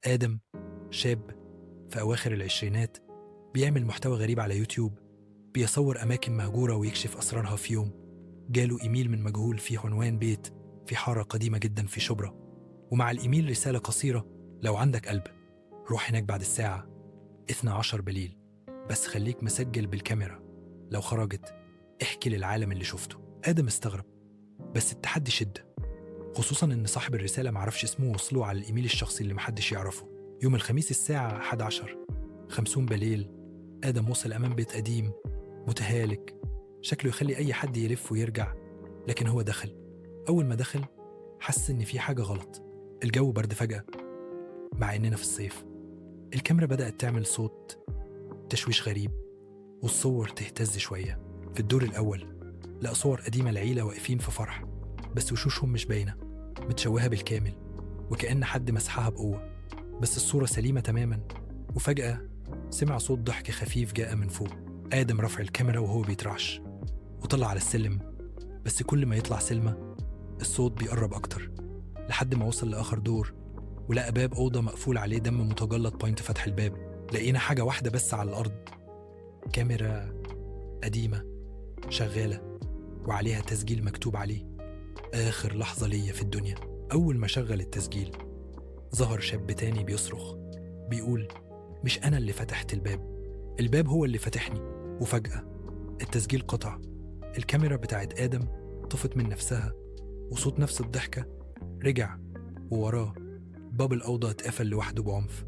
آدم شاب في أواخر العشرينات بيعمل محتوى غريب على يوتيوب، بيصور أماكن مهجورة ويكشف أسرارها. في يوم جاله إيميل من مجهول فيه عنوان بيت في حارة قديمة جدا في شبرا، ومع الإيميل رسالة قصيرة: لو عندك قلب روح هناك بعد الساعة 12 بالليل، بس خليك مسجل بالكاميرا، لو خرجت احكي للعالم اللي شفته. آدم استغرب، بس التحدي شدة، خصوصا إن صاحب الرسالة معرفش اسمه وصله على الإيميل الشخصي اللي محدش يعرفه. يوم الخميس الساعة 11:50 بالليل آدم وصل أمام بيت قديم متهالك، شكله يخلي أي حد يلف ويرجع. لكن هو دخل. أول ما دخل حس إن في حاجة غلط. الجو برد فجأة مع إننا في الصيف. الكاميرا بدأت تعمل صوت تشويش غريب، والصور تهتز شوية. في الدور الأول لقى صور قديمة العيلة واقفين في فرح، بس وشوشهم مش باينة، متشوهة بالكامل وكأن حد مسحها بقوة، بس الصورة سليمة تماما. وفجأة سمع صوت ضحك خفيف جاء من فوق. آدم رفع الكاميرا وهو بيترعش وطلع على السلم، بس كل ما يطلع سلمة الصوت بيقرب أكتر، لحد ما وصل لآخر دور ولقى باب أوضة مقفول عليه دم متجلط. بوينت فتح الباب لقينا حاجة واحدة بس على الأرض، كاميرا قديمة شغالة وعليها تسجيل مكتوب عليه: آخر لحظة ليا في الدنيا. أول ما شغل التسجيل ظهر شاب تاني بيصرخ بيقول: مش أنا اللي فتحت الباب، الباب هو اللي فتحني. وفجأة التسجيل قطع، الكاميرا بتاعت آدم طفت من نفسها، وصوت نفس الضحكة رجع، ووراه باب الأوضة اتقفل لوحده بعنف.